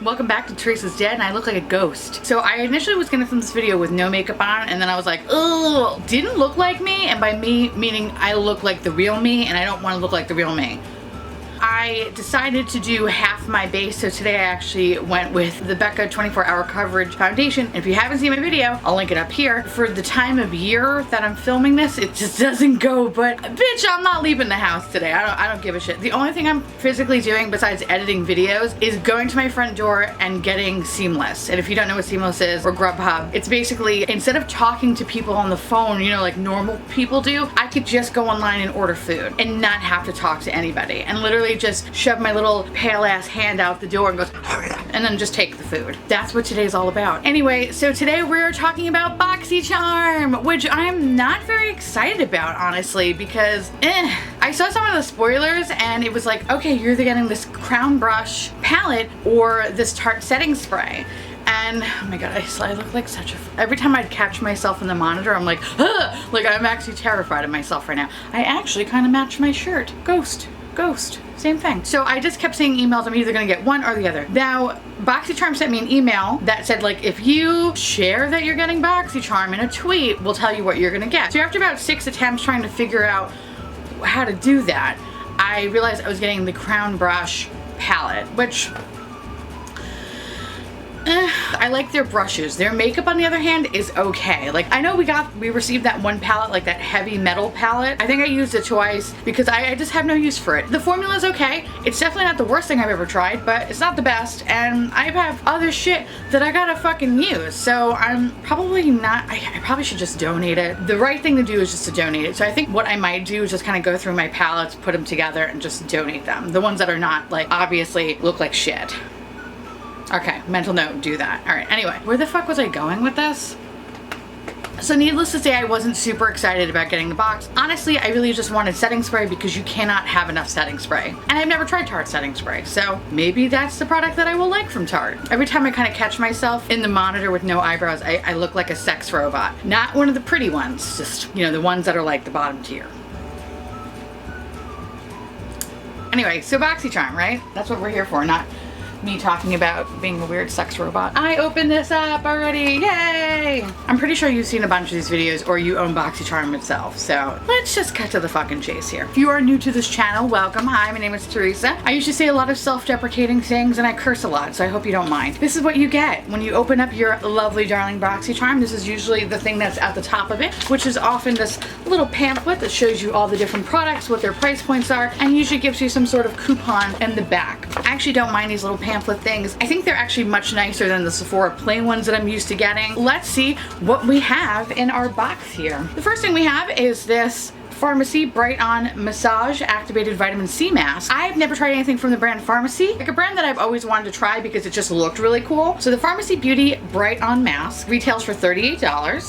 Welcome back to Teresa's Dead, and I look like a ghost. So I initially was gonna film this video with no makeup on, and then I was like, ugh, didn't look like me, and by me meaning I look like the real me, and I don't want to look like the real me. I decided to do half my base, so today I actually went with the Becca 24-Hour Coverage Foundation. And if you haven't seen my video, I'll link it up here. For the time of year that I'm filming this, it just doesn't go, but bitch, I'm not leaving the house today. I don't give a shit. The only thing I'm physically doing besides editing videos is going to my front door and getting Seamless. And if you don't know what Seamless is, or Grubhub, it's basically, instead of talking to people on the phone, you know, like normal people do, I could just go online and order food and not have to talk to anybody. And literally just shove my little pale ass hand out the door and goes, and then just take the food. That's what today's all about. Anyway, so today we're talking about BoxyCharm, which I'm not very excited about, honestly, because I saw some of the spoilers and it was like, okay, you're either getting this crown brush palette or this Tarte setting spray. And oh my god, I look like such a... Every time I'd catch myself in the monitor, I'm like, ugh! Like I'm actually terrified of myself right now. I actually kind of match my shirt. Ghost. Same thing. So I just kept seeing emails. I'm either gonna get one or the other. Now, BoxyCharm sent me an email that said, like, if you share that you're getting BoxyCharm in a tweet, we'll tell you what you're gonna get. So after about 6 attempts trying to figure out how to do that, I realized I was getting the Crown Brush palette, which I like their brushes. Their makeup, on the other hand, is okay. Like, I know we received that one palette, like that heavy metal palette. I think I used it twice because I just have no use for it. The formula is okay. It's definitely not the worst thing I've ever tried, but it's not the best, and I have other shit that I gotta fucking use. So I'm probably not, I probably should just donate it. The right thing to do is just to donate it. So I think what I might do is just kind of go through my palettes, put them together, and just donate them. The ones that are not, like, obviously look like shit. Okay, mental note, do that. Alright, anyway, where the fuck was I going with this? So needless to say, I wasn't super excited about getting the box. Honestly, I really just wanted setting spray because you cannot have enough setting spray. And I've never tried Tarte setting spray, so maybe that's the product that I will like from Tarte. Every time I kind of catch myself in the monitor with no eyebrows, I look like a sex robot. Not one of the pretty ones, just, you know, the ones that are like the bottom tier. Anyway, so BoxyCharm, right? That's what we're here for, not me talking about being a weird sex robot. I opened this up already, yay! I'm pretty sure you've seen a bunch of these videos or you own BoxyCharm itself, so let's just cut to the fucking chase here. If you are new to this channel, welcome. Hi, my name is Teresa. I usually say a lot of self-deprecating things and I curse a lot, so I hope you don't mind. This is what you get when you open up your lovely darling BoxyCharm. This is usually the thing that's at the top of it, which is often this little pamphlet that shows you all the different products, what their price points are, and usually gives you some sort of coupon in the back. I actually don't mind these little pamphlet things. I think they're actually much nicer than the Sephora plain ones that I'm used to getting. Let's see what we have in our box here. The first thing we have is this Pharmacy Bright On Massage Activated Vitamin C Mask. I've never tried anything from the brand Pharmacy, like a brand that I've always wanted to try because it just looked really cool. So the Pharmacy Beauty Bright On Mask retails for $38.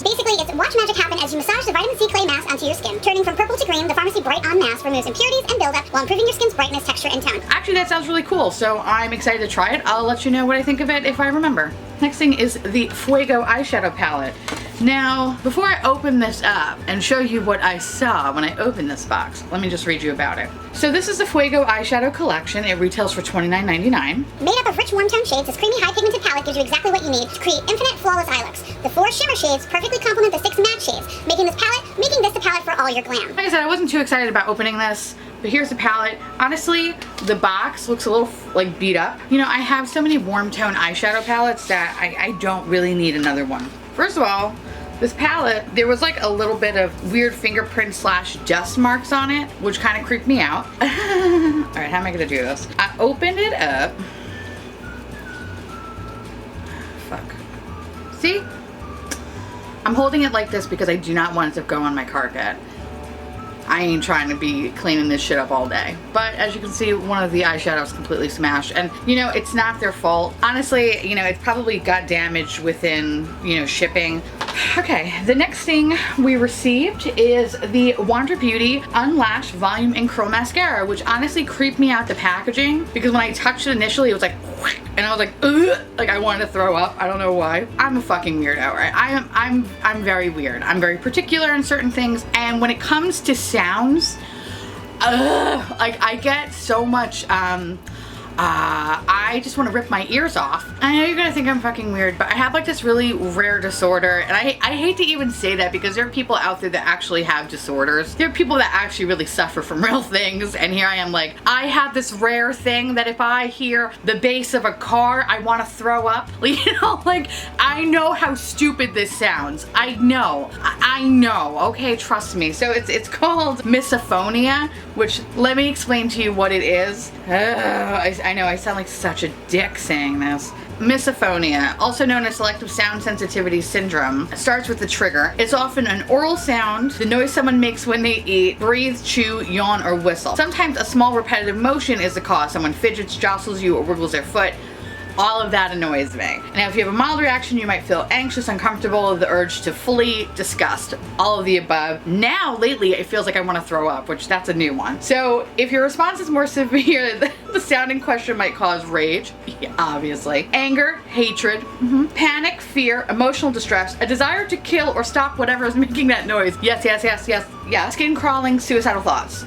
Basically, it's watch magic happen as you massage the vitamin C clay mask onto your skin. Turning from purple to green, the Pharmacy Bright On Mask removes impurities and buildup while improving your skin's brightness, texture, and tone. Actually, that sounds really cool, so I'm excited to try it. I'll let you know what I think of it if I remember. Next thing is the Fuego eyeshadow palette. Now, before I open this up and show you what I saw when I opened this box, let me just read you about it. So this is the Fuego eyeshadow collection. It retails for $29.99. Made up of rich warm tone shades, this creamy high pigmented palette gives you exactly what you need to create infinite flawless eye looks. The 4 shimmer shades perfectly complement the 6 matte shades, making this the palette for all your glam. Like I said, I wasn't too excited about opening this, but here's the palette. Honestly, the box looks a little like beat up. You know, I have so many warm tone eyeshadow palettes that I don't really need another one. First of all, this palette, there was like a little bit of weird fingerprint / dust marks on it, which kind of creeped me out. All right, how am I gonna do this? I opened it up. Fuck. See? I'm holding it like this because I do not want it to go on my carpet. I ain't trying to be cleaning this shit up all day. But as you can see, one of the eyeshadows completely smashed. And, you know, it's not their fault. Honestly, you know, it's probably got damaged within, you know, shipping. Okay, the next thing we received is the Wander Beauty Unlash Volume and Curl Mascara, which honestly creeped me out the packaging because when I touched it initially, it was like, and I was like, ugh, like I wanted to throw up. I don't know why. I'm a fucking weirdo, right? I'm very weird. I'm very particular in certain things, and when it comes to sounds, like I get so much I just want to rip my ears off. I know you're gonna think I'm fucking weird, but I have like this really rare disorder, and I hate to even say that because there are people out there that actually have disorders. There are people that actually really suffer from real things, and here I am like, I have this rare thing that if I hear the bass of a car, I want to throw up. You know, like, I know how stupid this sounds. I know. I know. Okay, trust me. So it's called misophonia, which, let me explain to you what it is. I know I sound like such a dick saying this. Misophonia, also known as selective sound sensitivity syndrome, starts with the trigger. It's often an oral sound, the noise someone makes when they eat, breathe, chew, yawn, or whistle. Sometimes a small repetitive motion is the cause. Someone fidgets, jostles you, or wiggles their foot. All of that annoys me. Now, if you have a mild reaction, you might feel anxious, uncomfortable, the urge to flee, disgust, all of the above. Now, lately, it feels like I want to throw up, which that's a new one. So, if your response is more severe, the sound in question might cause rage, obviously, anger, hatred, panic, fear, emotional distress, a desire to kill or stop whatever is making that noise. Yes, yes, yes, yes, yes. Skin crawling, suicidal thoughts.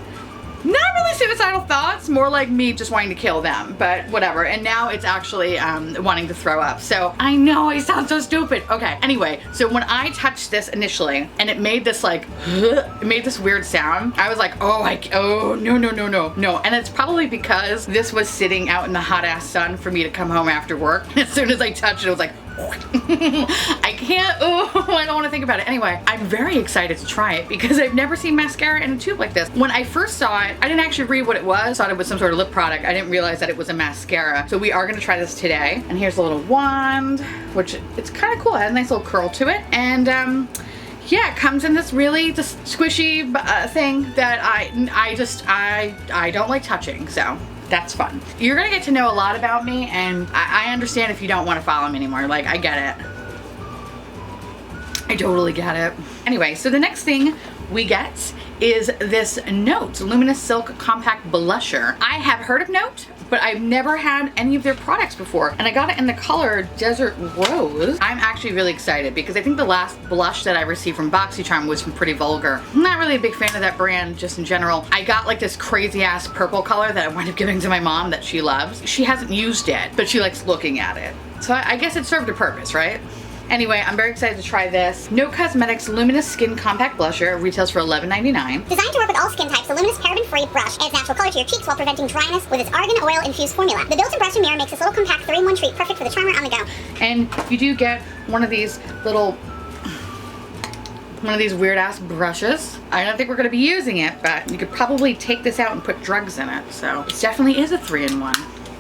Not really suicidal thoughts, more like me just wanting to kill them, but whatever. And now it's actually wanting to throw up. So I know I sound so stupid. Okay, anyway, so when I touched this initially and it made this like, it made this weird sound, I was like, oh, no. And it's probably because this was sitting out in the hot ass sun for me to come home after work. As soon as I touched it, it was like, I can't, I don't want to think about it. Anyway, I'm very excited to try it because I've never seen mascara in a tube like this. When I first saw it, I didn't actually read what it was. Thought it was some sort of lip product. I didn't realize that it was a mascara. So we are going to try this today. And here's a little wand, which it's kind of cool. It has a nice little curl to it. And yeah, it comes in this really just squishy thing that I don't like touching, so that's fun. You're gonna get to know a lot about me, and I understand if you don't want to follow me anymore. Like, I get it. I totally get it. Anyway, so the next thing we get is this Note Luminous Silk Compact Blusher. I have heard of Note, but I've never had any of their products before, and I got it in the color Desert Rose. I'm actually really excited because I think the last blush that I received from BoxyCharm was from Pretty Vulgar. I'm not really a big fan of that brand just in general. I got like this crazy ass purple color that I wound up giving to my mom that she loves. She hasn't used it, but she likes looking at it. So I guess it served a purpose, right? Anyway, I'm very excited to try this. Note Cosmetics Luminous Skin Compact Blusher retails for $11.99. Designed to work with all skin types, the Luminous paraben-free brush adds natural color to your cheeks while preventing dryness with its argan oil-infused formula. The built-in brush and mirror makes this little compact 3-in-1 treat perfect for the charmer on the go. And you do get one of these weird-ass brushes. I don't think we're going to be using it, but you could probably take this out and put drugs in it. So it definitely is a 3-in-1.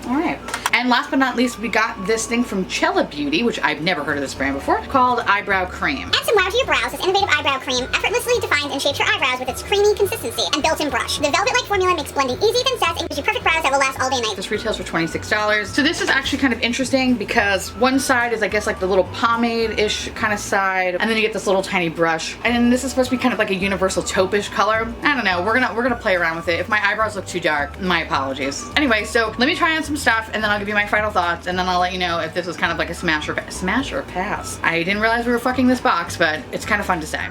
All right. And last but not least, we got this thing from Cella Beauty, which I've never heard of this brand before, called Eyebrow Cream. Add some wow to your brows. This innovative eyebrow cream effortlessly defines and shapes your eyebrows with its creamy consistency and built-in brush. The velvet-like formula makes blending easy, then sets, and gives you perfect brows that will last all day and night. This retails for $26. So this is actually kind of interesting because one side is, I guess, like the little pomade-ish kind of side, and then you get this little tiny brush. And then this is supposed to be kind of like a universal taupe-ish color. I don't know. We're gonna play around with it. If my eyebrows look too dark, my apologies. Anyway, so let me try on some stuff, and then I'll give you my final thoughts, and then I'll let you know if this was kind of like a smash or pass. I didn't realize we were fucking this box, but it's kind of fun to say.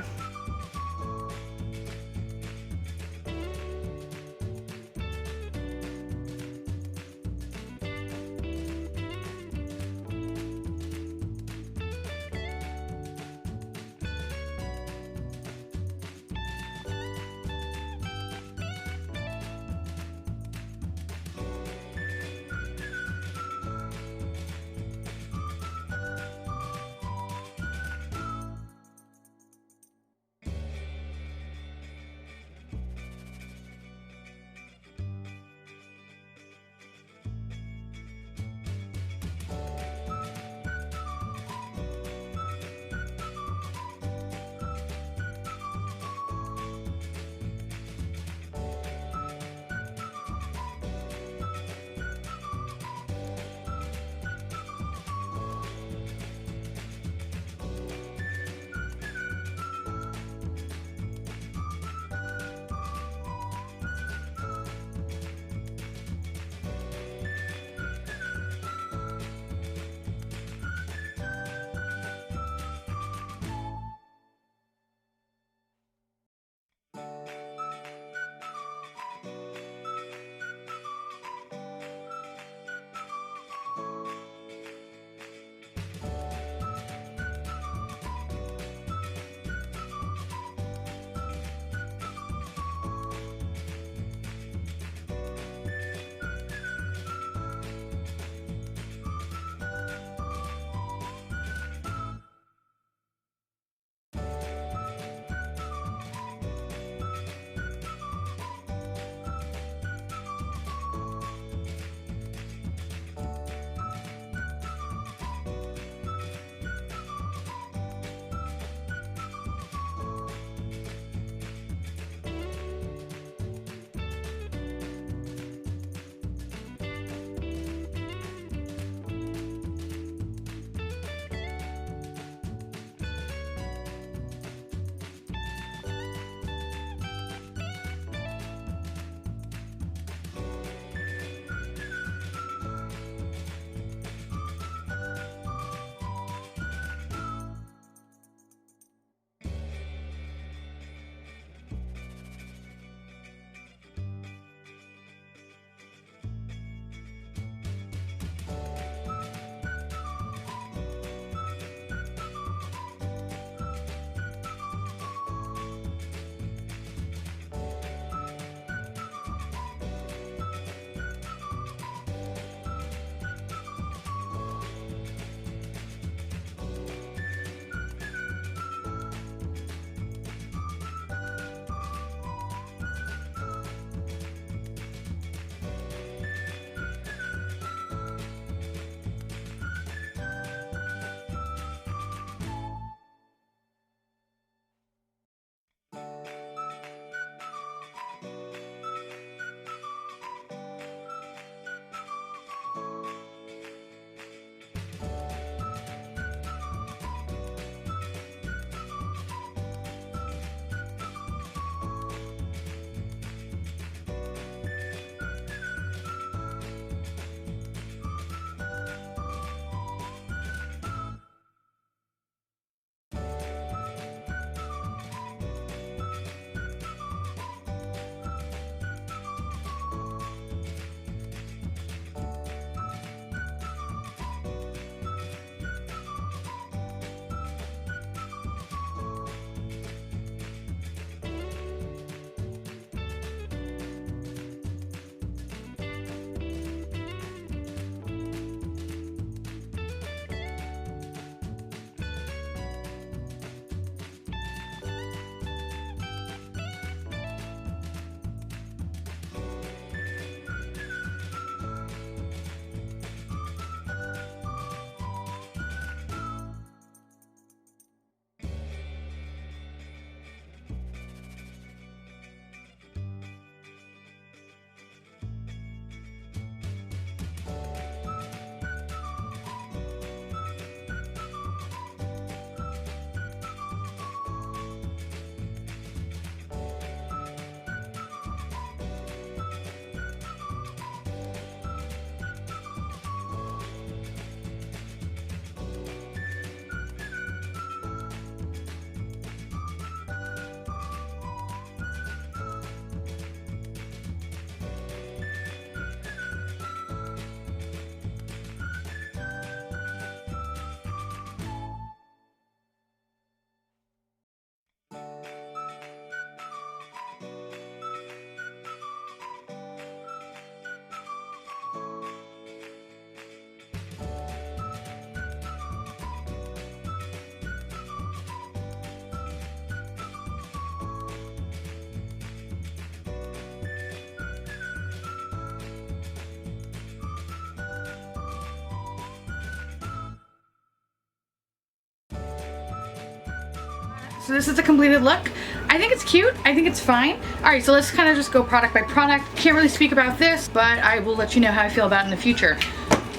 so this is a completed look. I think it's cute. I think it's fine. All right, so let's kind of just go product by product. Can't really speak about this, but I will let you know how I feel about it in the future.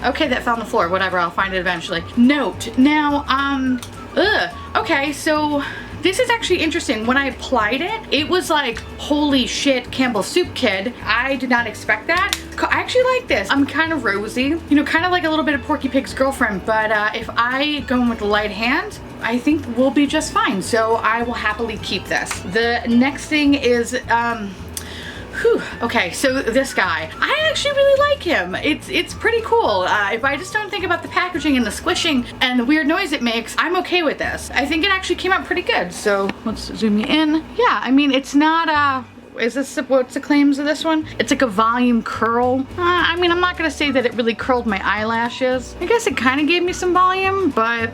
Okay, that fell on the floor. Whatever, I'll find it eventually. Note, now, okay, so this is actually interesting. When I applied it, it was like, holy shit, Campbell's Soup Kid. I did not expect that. I actually like this. I'm kind of rosy, you know, kind of like a little bit of Porky Pig's girlfriend, but if I go in with the light hand, I think we'll be just fine. So I will happily keep this. The next thing is, okay, so this guy, I actually really like him. It's pretty cool. If I just don't think about the packaging and the squishing and the weird noise it makes, I'm okay with this. I think it actually came out pretty good. So let's zoom in. Yeah, I mean, it's not, is this, what's the claims of this one? It's like a volume curl. I mean, I'm not gonna say that it really curled my eyelashes. I guess it kind of gave me some volume, but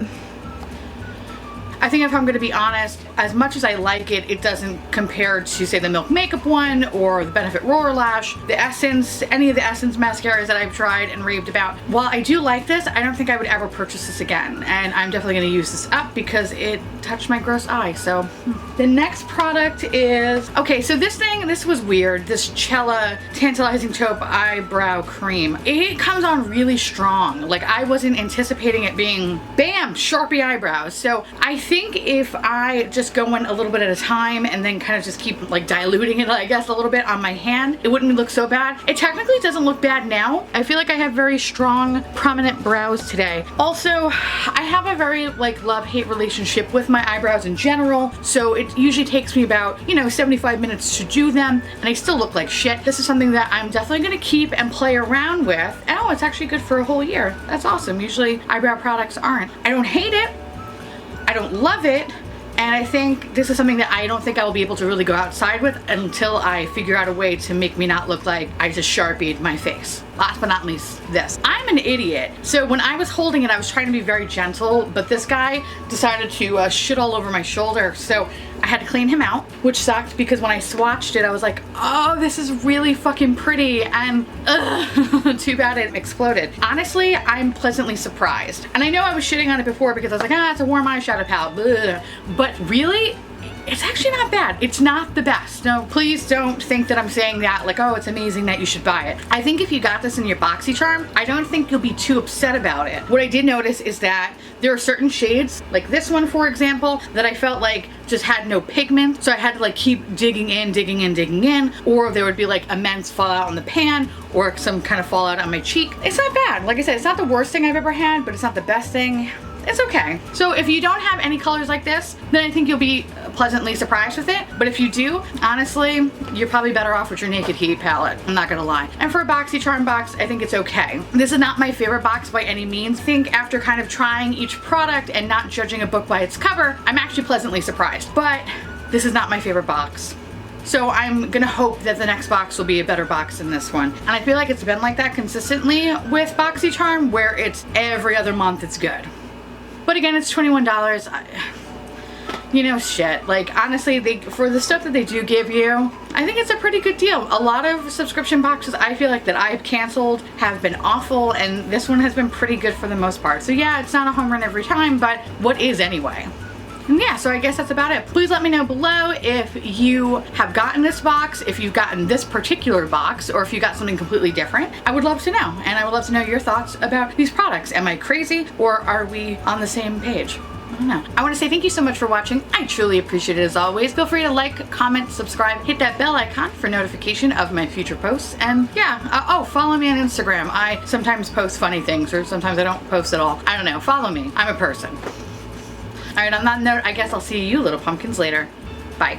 I think if I'm gonna be honest, as much as I like it, it doesn't compare to, say, the Milk Makeup one or the Benefit Roller Lash, the Essence, any of the Essence mascaras that I've tried and raved about. While I do like this, I don't think I would ever purchase this again. And I'm definitely gonna use this up because it touched my gross eye, so. The next product is, okay, so this was weird. This Cella Tantalizing Taupe Eyebrow Cream. It comes on really strong. Like, I wasn't anticipating it being, bam, Sharpie eyebrows. So I think if I just go in a little bit at a time and then kind of just keep like diluting it, I guess, a little bit on my hand, it wouldn't look so bad. It technically doesn't look bad now. I feel like I have very strong, prominent brows today. Also, I have a very like love-hate relationship with my eyebrows in general, so it usually takes me about, you know, 75 minutes to do them, and I still look like shit. This is something that I'm definitely gonna keep and play around with. And oh, it's actually good for a whole year. That's awesome. Usually eyebrow products aren't. I don't hate it. I don't love it, and I think this is something that I don't think I will be able to really go outside with until I figure out a way to make me not look like I just Sharpied my face. Last but not least, this. I'm an idiot. So when I was holding it, I was trying to be very gentle, but this guy decided to shit all over my shoulder, so I had to clean him out, which sucked because when I swatched it, I was like, oh, this is really fucking pretty, and too bad it exploded. Honestly, I'm pleasantly surprised. And I know I was shitting on it before because I was like, ah, it's a warm eyeshadow palette, blah. But really, it's actually not bad. It's not the best. No, please don't think that I'm saying that like, oh, it's amazing that you should buy it. I think if you got this in your BoxyCharm, I don't think you'll be too upset about it. What I did notice is that there are certain shades, like this one, for example, that I felt like just had no pigment, so I had to like keep digging in, or there would be like immense fallout on the pan or some kind of fallout on my cheek. It's not bad. Like I said, it's not the worst thing I've ever had, but it's not the best thing. It's okay. So if you don't have any colors like this, then I think you'll be pleasantly surprised with it. But if you do, honestly, you're probably better off with your Naked Heat palette. I'm not gonna lie. And for a BoxyCharm box, I think it's okay. This is not my favorite box by any means. I think after kind of trying each product and not judging a book by its cover, I'm actually pleasantly surprised. But this is not my favorite box. So I'm gonna hope that the next box will be a better box than this one. And I feel like it's been like that consistently with BoxyCharm, where it's every other month it's good. But again, it's $21. You know, shit. Like, honestly, for the stuff that they do give you, I think it's a pretty good deal. A lot of subscription boxes I feel like that I've canceled have been awful, and this one has been pretty good for the most part. So yeah, it's not a home run every time, but what is anyway? And yeah, so I guess that's about it. Please let me know below if you have gotten this box, if you've gotten this particular box, or if you got something completely different. I would love to know, and I would love to know your thoughts about these products. Am I crazy, or are we on the same page? I don't know. I want to say thank you so much for watching. I truly appreciate it as always. Feel free to like, comment, subscribe, hit that bell icon for notification of my future posts. And yeah, oh, follow me on Instagram. I sometimes post funny things, or sometimes I don't post at all. I don't know. Follow me. I'm a person. Alright, on that note, I guess I'll see you little pumpkins later. Bye.